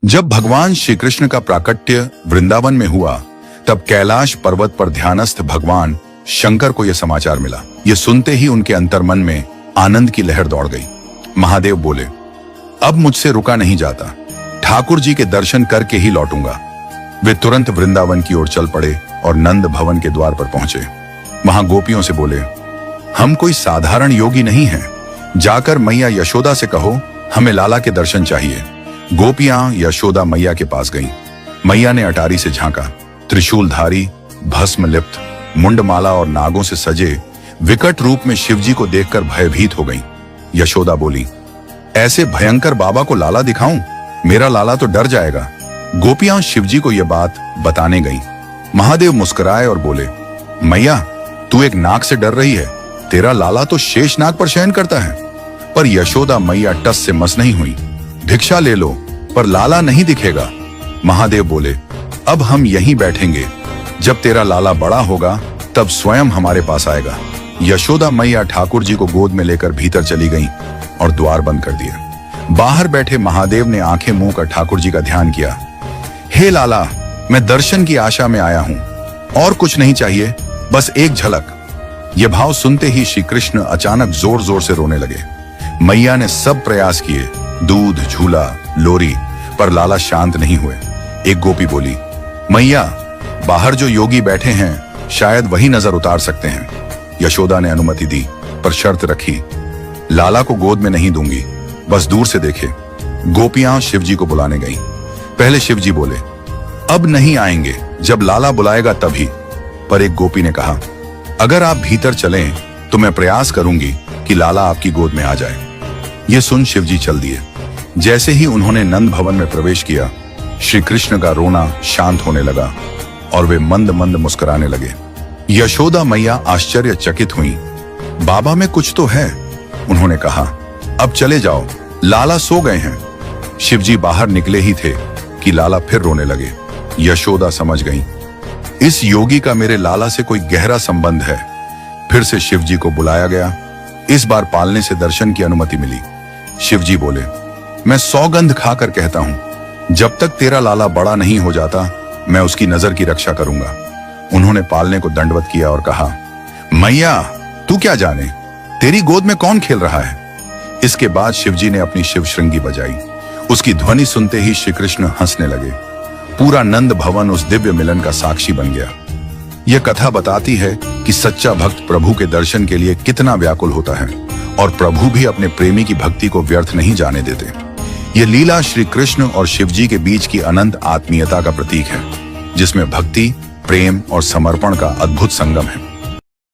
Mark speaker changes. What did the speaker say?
Speaker 1: जब भगवान श्री कृष्ण का प्राकट्य वृंदावन में हुआ, तब कैलाश पर्वत पर ध्यानस्थ भगवान शंकर को यह समाचार मिला। यह सुनते ही उनके अंतर्मन में आनंद की लहर दौड़ गई। महादेव बोले, अब मुझसे रुका नहीं जाता, ठाकुर जी के दर्शन करके ही लौटूंगा। वे तुरंत वृंदावन की ओर चल पड़े और नंद भवन के द्वार पर पहुंचे। वहां गोपियों से बोले, हम कोई साधारण योगी नहीं हैं, जाकर मैया यशोदा से कहो हमें लाला के दर्शन चाहिए। गोपियां यशोदा मैया के पास गईं। मैया ने अटारी से झांका। त्रिशूलधारी, भस्म लिप्त, मुंडमाला और नागों से सजे विकट रूप में शिवजी को देखकर भयभीत हो गईं। यशोदा बोली, ऐसे भयंकर बाबा को लाला दिखाऊं? मेरा लाला तो डर जाएगा। गोपियां शिवजी को यह बात बताने गईं। महादेव मुस्कुराए और बोले, मैया तू एक नाग से डर रही है, तेरा लाला तो शेष नाग पर शयन करता है। पर यशोदा मैया टस से मस नहीं हुई। भिक्षा ले लो, पर लाला नहीं दिखेगा। महादेव बोले, अब हम यहीं बैठेंगे, जब तेरा लाला बड़ा होगा तब स्वयं हमारे पास आएगा। यशोदा मैया ठाकुर जी को गोद में लेकर भीतर चली गईं और द्वार बंद कर दिया। बाहर बैठे महादेव ने आंखें मुंह कर ठाकुर जी का ध्यान किया। हे लाला, मैं दर्शन की आशा में आया हूं, और कुछ नहीं चाहिए, बस एक झलक। यह भाव सुनते ही श्री कृष्ण अचानक जोर जोर से रोने लगे। मैया ने सब प्रयास किए, दूध, झूला, लोरी, पर लाला शांत नहीं हुए। एक गोपी बोली, मैया बाहर जो योगी बैठे हैं शायद वही नजर उतार सकते हैं। यशोदा ने अनुमति दी, पर शर्त रखी, लाला को गोद में नहीं दूंगी, बस दूर से देखे। गोपियां शिवजी को बुलाने गईं। पहले शिवजी बोले, अब नहीं आएंगे, जब लाला बुलाएगा तभी। पर एक गोपी ने कहा, अगर आप भीतर चलें तो मैं प्रयास करूंगी कि लाला आपकी गोद में आ जाए। यह सुन शिवजी चल दिए। जैसे ही उन्होंने नंद भवन में प्रवेश किया, श्री कृष्ण का रोना शांत होने लगा और वे मंद मंद मुस्कुराने लगे। यशोदा मैया आश्चर्यचकित हुई। बाबा में कुछ तो है, उन्होंने कहा, अब चले जाओ, लाला सो गए हैं। शिवजी बाहर निकले ही थे कि लाला फिर रोने लगे। यशोदा समझ गईं, इस योगी का मेरे लाला से कोई गहरा संबंध है। फिर से शिवजी को बुलाया गया। इस बार पालने से दर्शन की अनुमति मिली। शिवजी बोले, मैं सौगंध खाकर कहता हूं, जब तक तेरा लाला बड़ा नहीं हो जाता मैं उसकी नजर की रक्षा करूंगा। उन्होंने पालने को दंडवत किया और कहा, मैया तू क्या जाने, तेरी गोद में कौन खेल रहा है। इसके बाद शिवजी ने अपनी शिव श्रृंगी बजाई। उसकी ध्वनि सुनते ही श्री कृष्ण हंसने लगे। पूरा नंद भवन उस दिव्य मिलन का साक्षी बन गया। यह कथा बताती है कि सच्चा भक्त प्रभु के दर्शन के लिए कितना व्याकुल होता है, और प्रभु भी अपने प्रेमी की भक्ति को व्यर्थ नहीं जाने देते। यह लीला श्री कृष्ण और शिवजी के बीच की अनंत आत्मीयता का प्रतीक है, जिसमें भक्ति, प्रेम और समर्पण का अद्भुत संगम है।